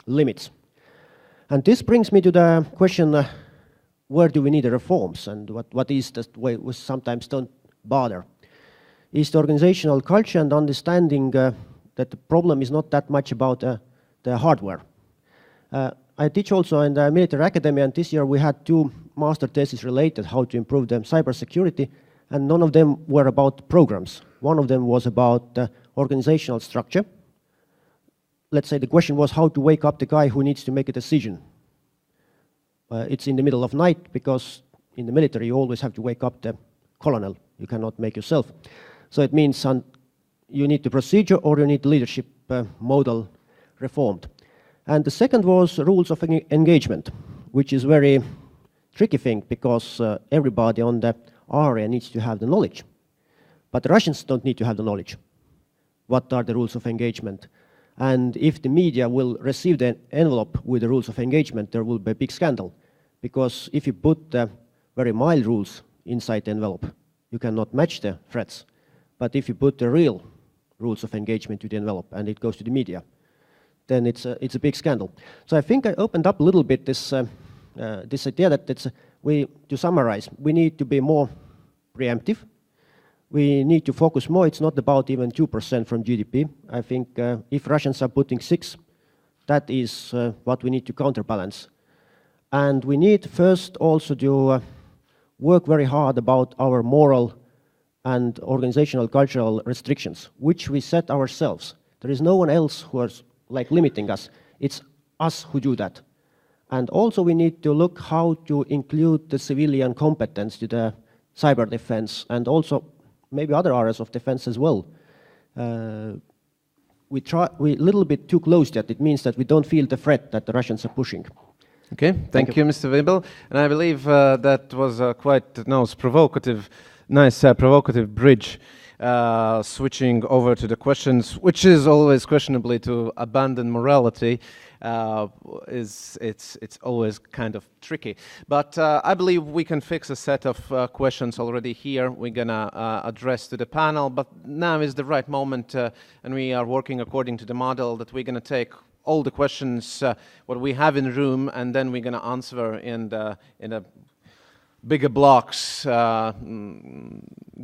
S6: limits. And this brings me to the question, where do we need the reforms, and what is the way we sometimes don't bother? Is the organizational culture and understanding that the problem is not that much about the hardware. I teach also in the military academy, and this year we had 2 master theses related how to improve the cybersecurity, and none of them were about programs. One of them was about organizational structure. Let's say the question was how to wake up the guy who needs to make a decision. It's in the middle of night, because in the military you always have to wake up the colonel. You cannot make yourself. So it means you need the procedure or you need the leadership model reformed. And the second was rules of engagement, which is very tricky thing, because everybody on the area needs to have the knowledge. But the Russians don't need to have the knowledge. What are the rules of engagement? And if the media will receive the envelope with the rules of engagement, there will be a big scandal. Because if you put the very mild rules inside the envelope, you cannot match the threats. But if you put the real rules of engagement to the envelope and it goes to the media, then it's a big scandal. So I think I opened up a little bit this idea that to summarize, we need to be more preemptive. We need to focus more. It's not about even 2% from GDP. I think if Russians are putting 6, that is what we need to counterbalance. And we need first also to work very hard about our moral and organizational cultural restrictions, which we set ourselves. There is no one else who is like limiting us. It's us who do that. And also we need to look how to include the civilian competence to the cyber defense, and also maybe other areas of defense as well. We a little bit too close that. It means that we don't feel the threat that the Russians are pushing.
S1: Okay, thank you, Mr. Wiebel. And I believe that was quite nice provocative bridge, switching over to the questions, which is always questionably to abandon morality. It's always kind of tricky. But I believe we can fix a set of questions already here. We're gonna address to the panel, but now is the right moment, and we are working according to the model that we're gonna take all the questions what we have in the room, and then we're gonna answer in a bigger blocks,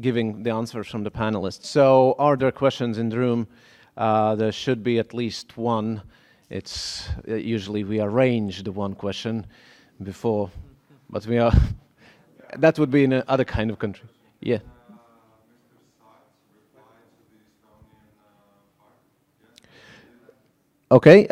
S1: giving the answers from the panelists. So are there questions in the room? There should be at least one. It's usually we arrange the one question before, but we are, that would be in another kind of country. Yeah.
S7: Mr. Sārts reply to the Estonian part?
S1: Okay,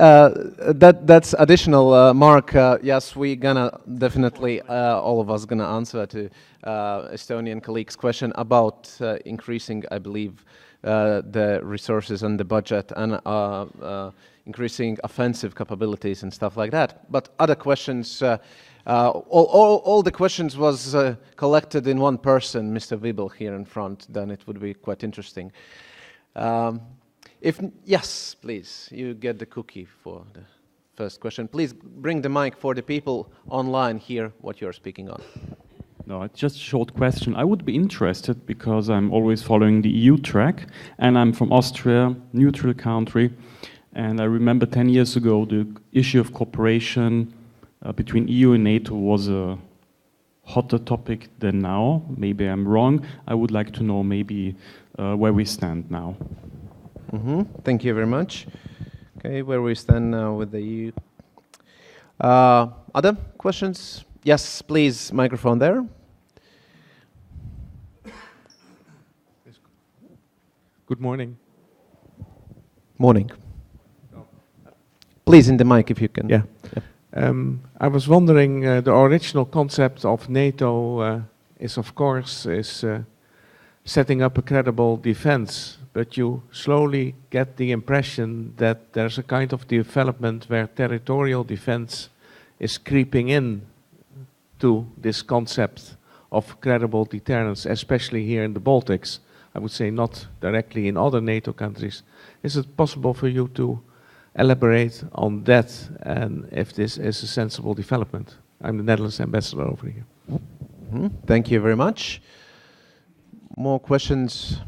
S1: that's additional, Mark. Yes, we're gonna definitely, all of us gonna answer to Estonian colleagues' question about increasing, I believe, the resources and the budget and increasing offensive capabilities and stuff like that. But other questions, all the questions was collected in one person, Mr. Wiebel here in front, then it would be quite interesting. Yes, please, you get the cookie for the first question. Please bring the mic for the people online here what you're speaking on.
S8: No, it's just a short question. I would be interested, because I'm always following the EU track, and I'm from Austria, neutral country, and I remember 10 years ago the issue of cooperation between EU and NATO was a hotter topic than now. Maybe I'm wrong. I would like to know maybe where we stand now.
S1: Thank you very much. Okay, where we stand now with the EU. Other questions? Yes, please, microphone there.
S7: Good morning.
S1: Morning. Please, in the mic if you can.
S7: Yeah. I was wondering, the original concept of NATO is of course setting up a credible defense, but you slowly get the impression that there's a kind of development where territorial defense is creeping in to this concept of credible deterrence, especially here in the Baltics. I would say not directly in other NATO countries. Is it possible for you to elaborate on that and if this is a sensible development? I'm the Netherlands ambassador over here.
S1: Thank you very much. More questions?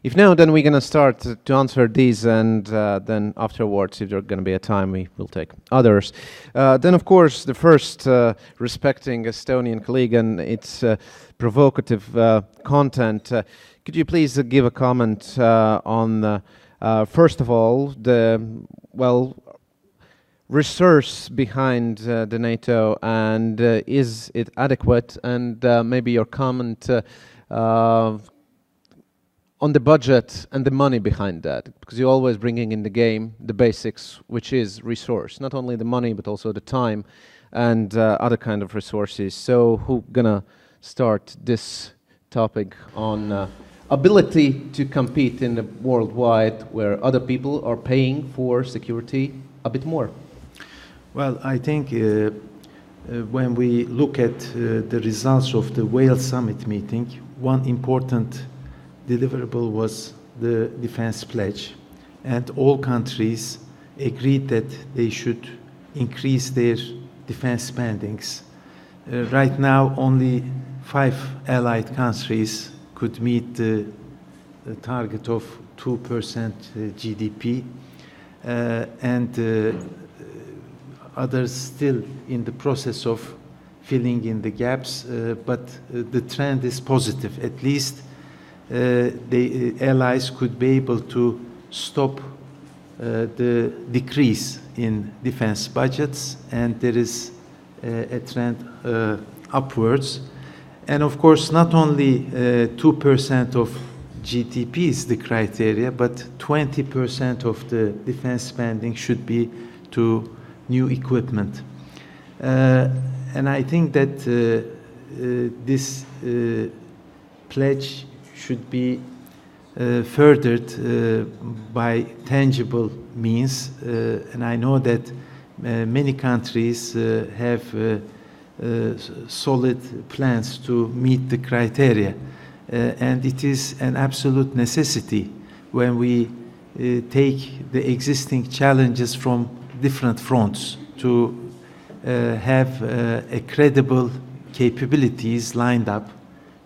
S1: If no, then we're going to start to answer these, and then afterwards, if there's going to be a time, we will take others. Then, of course, the first, respecting Estonian colleague and its provocative content. Could you please give a comment on, first of all, the, resource behind the NATO, and is it adequate? And maybe your comment on the budget and the money behind that, because you're always bringing in the game the basics, which is resource, not only the money but also the time and other kind of resources. So who gonna start this topic on ability to compete in the worldwide where other people are paying for security a bit more?
S2: Well, I think when we look at the results of the Wales summit meeting, one important deliverable was the defense pledge, and all countries agreed that they should increase their defense spendings. Right now, only 5 allied countries could meet the target of 2% GDP, and others still in the process of filling in the gaps, but the trend is positive. At least the allies could be able to stop the decrease in defense budgets, and there is a trend upwards. And of course, not only 2% of GDP is the criteria, but 20% of the defense spending should be to new equipment. And I think that this pledge should be furthered by tangible means. And I know that many countries have solid plans to meet the criteria. And it is an absolute necessity when we take the existing challenges from different fronts to have a credible capabilities lined up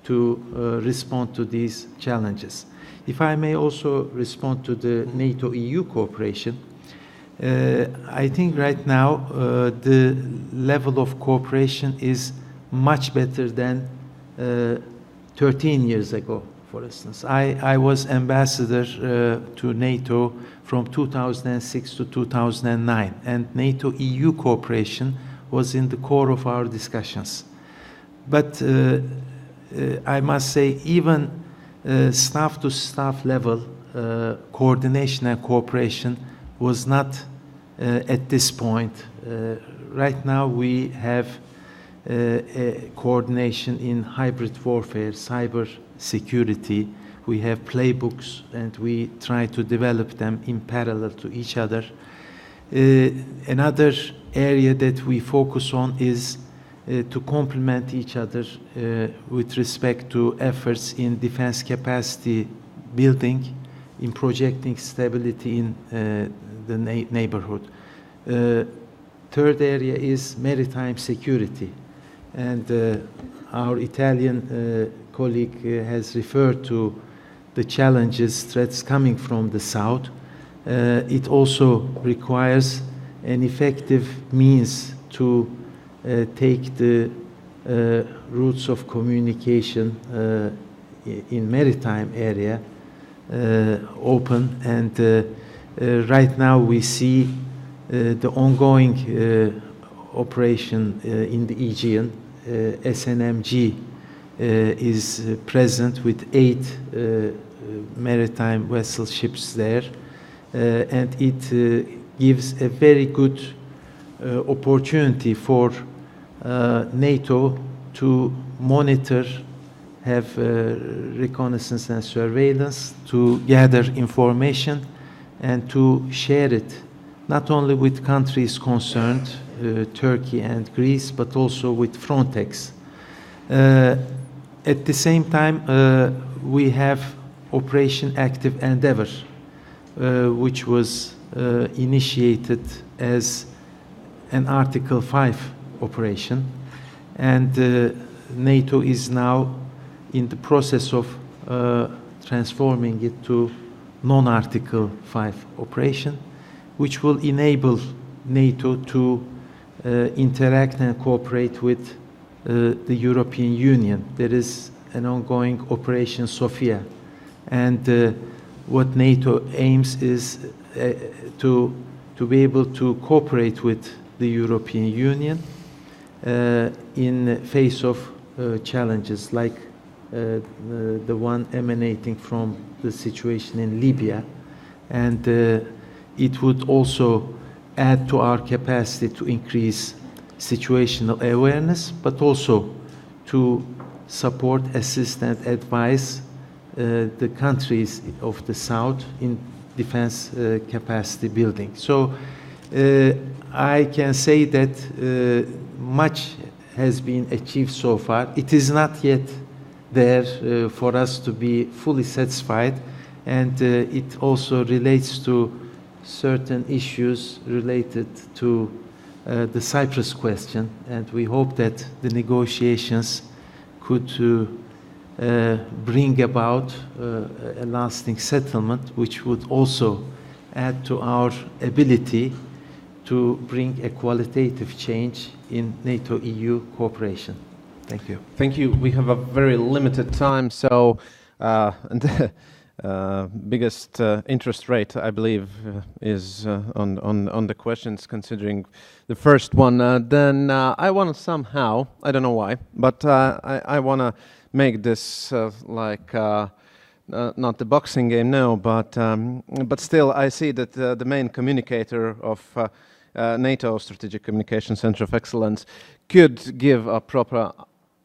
S2: to respond to these challenges. If I may also respond to the NATO-EU cooperation, I think right now the level of cooperation is much better than 13 years ago, for instance. I was ambassador to NATO from 2006 to 2009, and NATO-EU cooperation was in the core of our discussions. But I must say, even staff-to-staff level coordination and cooperation was not at this point. Right now we have a coordination in hybrid warfare, cyber security. We have playbooks and we try to develop them in parallel to each other. Another area that we focus on is to complement each other with respect to efforts in defense capacity building, in projecting stability in the neighborhood. Third area is maritime security. And our Italian colleague has referred to the challenges, threats coming from the south. It also requires an effective means to take the routes of communication in maritime area open. And right now we see the ongoing operation in the Aegean. SNMG is present with 8 maritime vessel ships there, and it gives a very good opportunity for NATO to monitor have reconnaissance and surveillance, to gather information and to share it, not only with countries concerned, Turkey and Greece, but also with Frontex. At the same time, we have Operation Active Endeavour, which was initiated as an Article 5 operation, and NATO is now in the process of transforming it to non-Article 5 operation, which will enable NATO to interact and cooperate with the European Union. There is an ongoing Operation Sofia, and what NATO aims is to be able to cooperate with the European Union in face of challenges like the one emanating from the situation in Libya, and it would also add to our capacity to increase situational awareness, but also to support, assist, and advise the countries of the South in defense capacity building. So I can say that much has been achieved so far. It is not yet there for us to be fully satisfied, and it also relates to certain issues related to the Cyprus question, and we hope that the negotiations could bring about a lasting settlement, which would also add to our ability to bring a qualitative change in NATO-EU cooperation. Thank you.
S1: Thank you. We have a very limited time, so biggest interest rate, I believe, is on the questions, considering the first one. Then I want to somehow, I don't know why, but I want to make this like not the boxing game, no, but still I see that the main communicator of NATO Strategic Communication Center of Excellence could give a proper,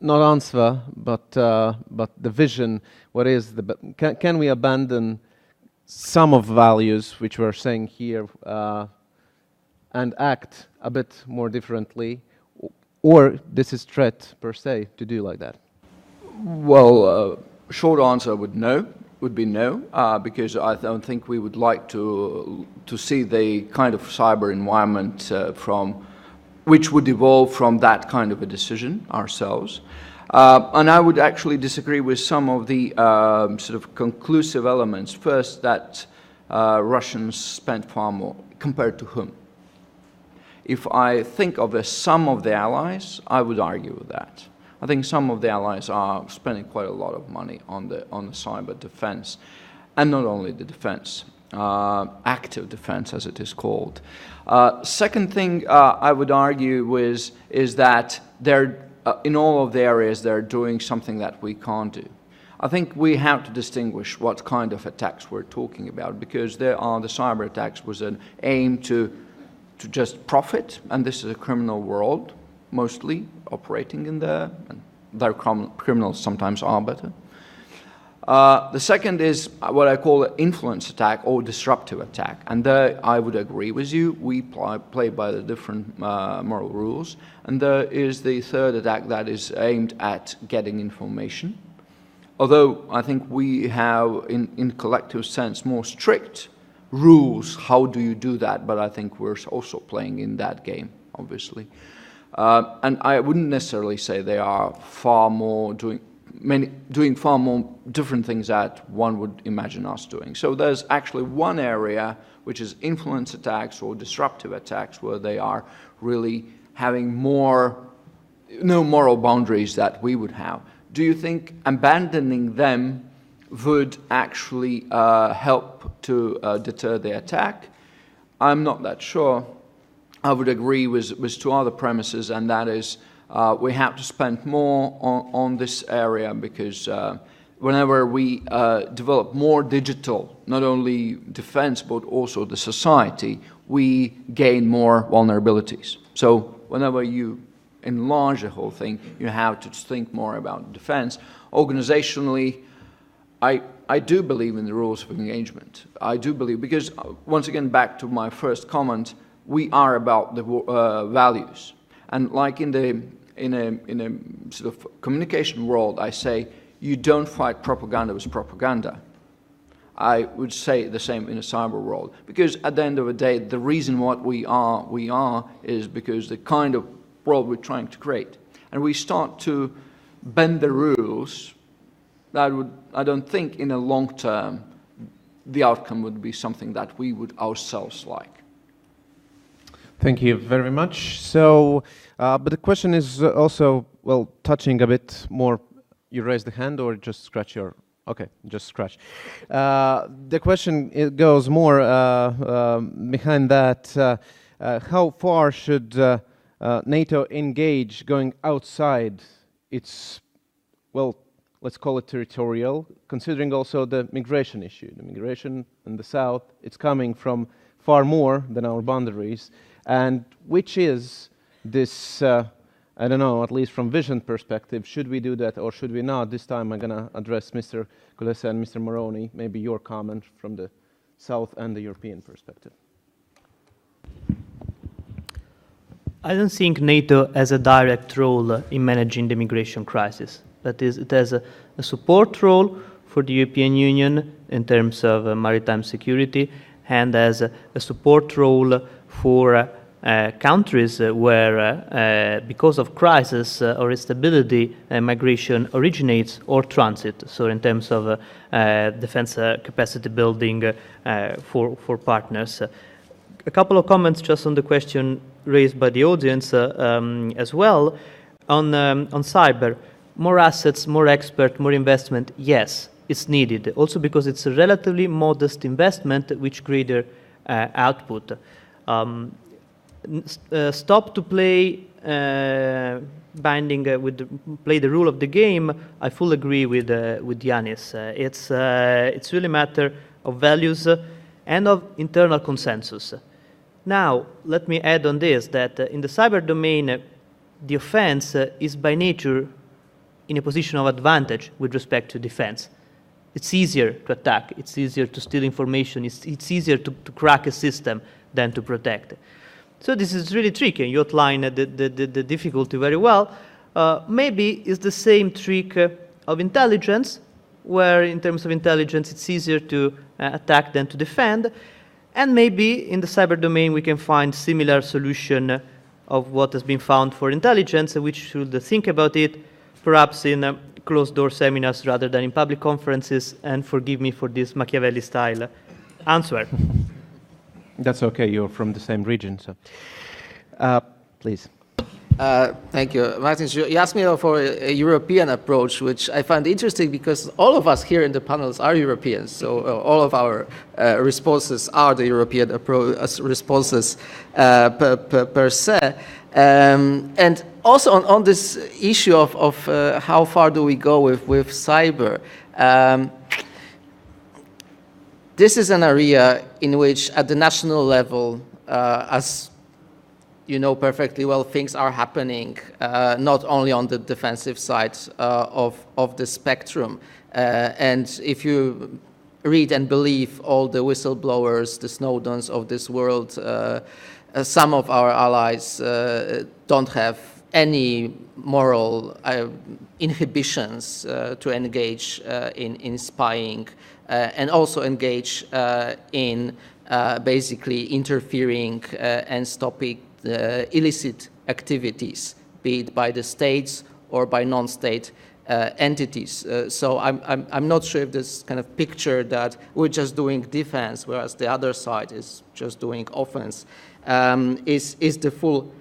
S1: not answer, but the vision. What is the? Can we abandon some of values which we're saying here and act a bit more differently, or this is threat per se to do like that?
S3: Well, short answer would be no, because I don't think we would like to see the kind of cyber environment which would evolve from that kind of a decision ourselves. And I would actually disagree with some of the sort of conclusive elements. First, that Russians spent far more, compared to whom? If I think of the sum of the allies, I would argue with that. I think some of the allies are spending quite a lot of money on the cyber defense, and not only the defense, active defense as it is called. Second thing I would argue is that they're in all of the areas they're doing something that we can't do. I think we have to distinguish what kind of attacks we're talking about, because the cyber attacks was an aim to just profit, and this is a criminal world mostly operating in there, and their criminals sometimes are better. The second is what I call an influence attack or disruptive attack, and there I would agree with you, we play by the different moral rules, and there is the third attack that is aimed at getting information, although I think we have in collective sense more strict rules how do you do that, but I think we're also playing in that game, obviously. And I wouldn't necessarily say they are far more doing far more different things that one would imagine us doing. So there's actually one area which is influence attacks or disruptive attacks where they are really having no moral boundaries that we would have. Do you think abandoning them would actually help to deter the attack? I'm not that sure. I would agree with two other premises, and that is we have to spend more on this area, because whenever we develop more digital, not only defense but also the society, we gain more vulnerabilities. So whenever you enlarge the whole thing, you have to think more about defense. Organizationally, I do believe in the rules of engagement. I do believe, because once again, back to my first comment, we are about the values. And like in a sort of communication world, I say, you don't fight propaganda with propaganda. I would say the same in a cyber world, because at the end of the day, the reason what we are is because the kind of world we're trying to create. And we start to bend the rules, I don't think in a long term, the outcome would be something that we would ourselves like.
S1: Thank you very much. So, but the question is also, well, touching a bit more. You raise the hand or just scratch your... Okay, just scratch. The question, it goes more behind that. How far should NATO engage going outside its, well, let's call it territorial, considering also the migration issue. The migration in the south, it's coming from far more than our boundaries. And which is this, I don't know, at least from vision perspective, should we do that or should we not? This time I'm going to address Mr. Kulesa and Mr. Marrone, maybe your comment from the South and the European perspective.
S4: I don't think NATO has a direct role in managing the migration crisis. That is, it has a support role for the European Union in terms of maritime security, and has a support role for countries where, because of crisis or instability, migration originates or transit. So in terms of defense capacity building for partners. A couple of comments just on the question raised by the audience as well. On cyber, more assets, more expert, more investment, yes, it's needed. Also because it's a relatively modest investment which greater output. Stop to play play the rule of the game. I fully agree with Jānis. It's really a matter of values and of internal consensus. Now, let me add on this that in the cyber domain, the offense is by nature in a position of advantage with respect to defense. It's easier to attack. It's easier to steal information. It's easier to crack a system than to protect. So this is really tricky. You outline the difficulty very well. Maybe it's the same trick of intelligence, where in terms of intelligence it's easier to attack than to defend. And maybe in the cyber domain we can find similar solution of what has been found for intelligence, which should think about it perhaps in closed-door seminars rather than in public conferences. And forgive me for this Machiavelli-style answer.
S1: That's okay, you're from the same region, so please.
S5: Thank you. Mārtiņš, you asked me for a European approach, which I find interesting because all of us here in the panels are Europeans, so all of our responses are the European responses per se. And also on this issue of how far do we go with cyber, this is an area in which, at the national level, as you know perfectly well, things are happening not only on the defensive side of the spectrum. And if you read and believe all the whistleblowers, the Snowdens of this world, some of our allies don't have any moral inhibitions to engage in spying. And also engage in basically interfering and stopping illicit activities, be it by the states or by non-state entities. So I'm not sure if this kind of picture that we're just doing defense, whereas the other side is just doing offense, is the full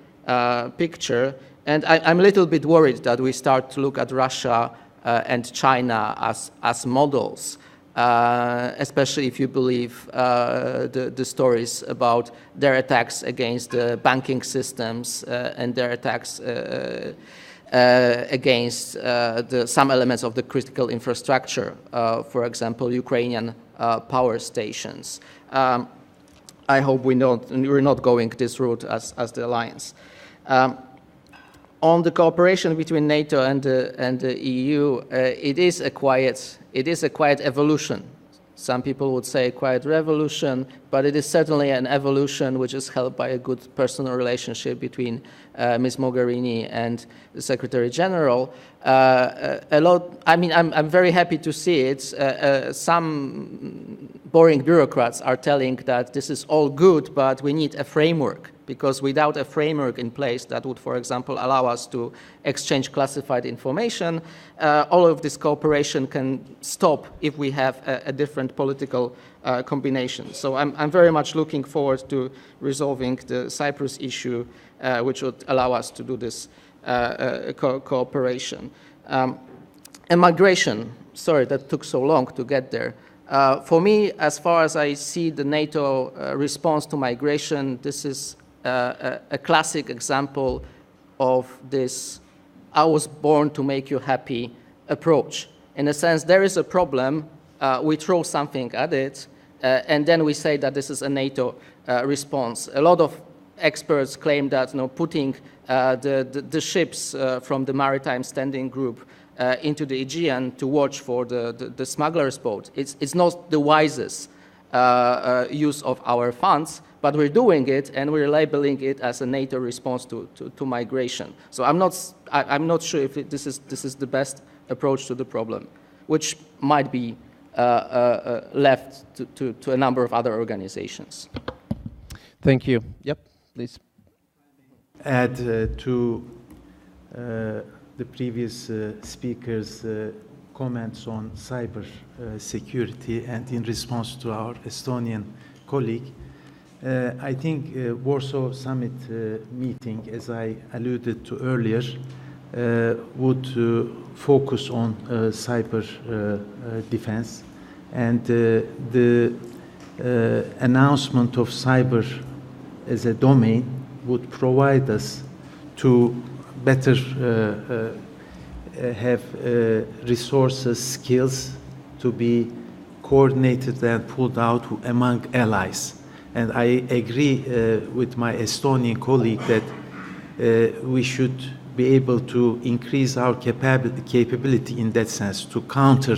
S5: picture. And I'm a little bit worried that we start to look at Russia and China as models. Especially if you believe the stories about their attacks against the banking systems and their attacks against some elements of the critical infrastructure, for example, Ukrainian power stations. I hope we're not going this route as the alliance. On the cooperation between NATO and the EU, it is a quiet evolution. Some people would say a quiet revolution, but it is certainly an evolution which is helped by a good personal relationship between Ms. Mogherini and the Secretary General. I'm very happy to see it. Some boring bureaucrats are telling that this is all good, but we need a framework, because without a framework in place that would, for example, allow us to exchange classified information, all of this cooperation can stop if we have a different political combination. So I'm very much looking forward to resolving the Cyprus issue, which would allow us to do this cooperation. And migration, sorry that took so long to get there. For me, as far as I see the NATO response to migration, this is a classic example of this "I was born to make you happy" approach. In a sense, there is a problem, we throw something at it, and then we say that this is a NATO response. A lot of experts claim that putting the ships from the Maritime Standing Group into the Aegean to watch for the smugglers' boat, it's not the wisest use of our funds, but we're doing it and we're labeling it as a NATO response to migration. So I'm not sure if this is the best approach to the problem, which might be left to a number of other organizations.
S1: Thank you. Yep, please.
S2: Add to the previous speakers' comments on cyber security, and in response to our Estonian colleague, I think Warsaw Summit meeting, as I alluded to earlier, would focus on cyber defense, and the announcement of cyber as a domain would provide us to better have resources, skills to be coordinated and pulled out among allies. And I agree with my Estonian colleague that we should be able to increase our capability in that sense to counter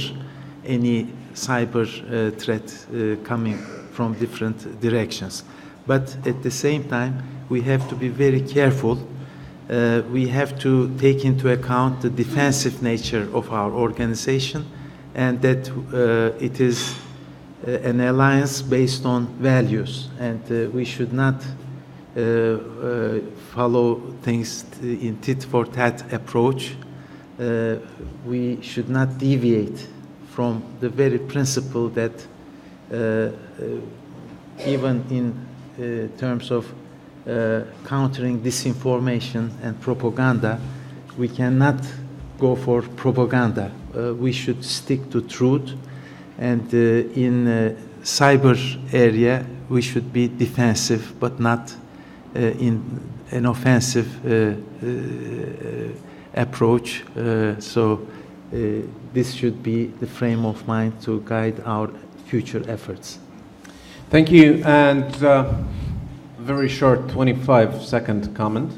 S2: any cyber threat coming from different directions. But at the same time, we have to be very careful. We have to take into account the defensive nature of our organization, and that it is an alliance based on values, and we should not follow things in tit-for-tat approach. We should not deviate from the very principle that even in terms of countering disinformation and propaganda, we cannot go for propaganda. We should stick to truth, and in cyber area we should be defensive but not in an offensive approach. So this should be the frame of mind to guide our future efforts.
S1: Thank you, and very short 25-second comment.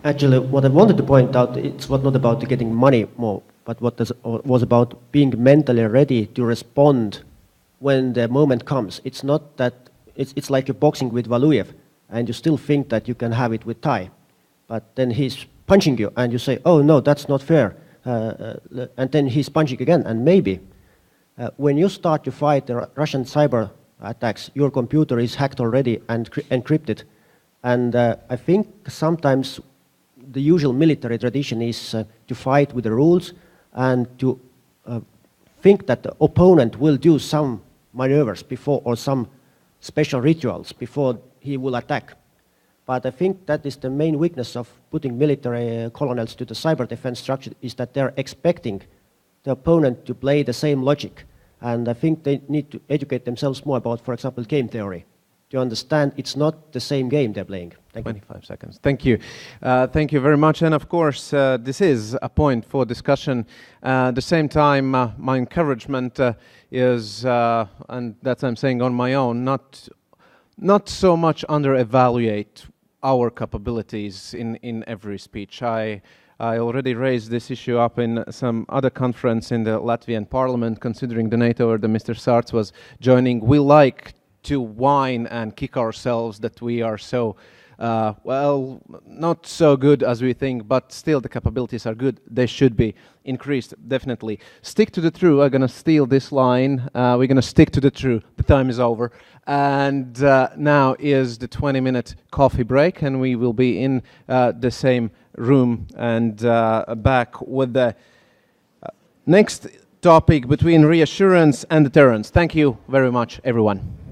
S6: Actually, what I wanted to point out, it's not about getting money more, but was about being mentally ready to respond when the moment comes. It's not that, it's like you're boxing with Valuyev, and you still think that you can have it with Thai, but then he's punching you, and you say, oh no, that's not fair, and then he's punching again, and maybe when you start to fight the Russian cyber attacks, your computer is hacked already and encrypted, and I think sometimes the usual military tradition is to fight with the rules and to think that the opponent will do some maneuvers before, or some special rituals before he will attack. But I think that is the main weakness of putting military colonels to the cyber defense structure, is that they're expecting the opponent to play the same logic. And I think they need to educate themselves more about, for example, game theory, to understand it's not the same game they're playing. Thank
S1: 25 seconds. Thank you. Thank you very much. And of course, this is a point for discussion. At the same time, my encouragement is, and that I'm saying on my own, not so much under-evaluate our capabilities in every speech. I already raised this issue up in some other conference in the Latvian parliament, considering the NATO or the Mr. Sārts was joining. We like to whine and kick ourselves that we are so, well, not so good as we think, but still the capabilities are good. They should be increased, definitely. Stick to the true. I'm going to steal this line. We're going to stick to the true. The time is over. And now is the 20-minute coffee break, and we will be in the same room and back with the next topic between reassurance and deterrence. Thank you very much, everyone.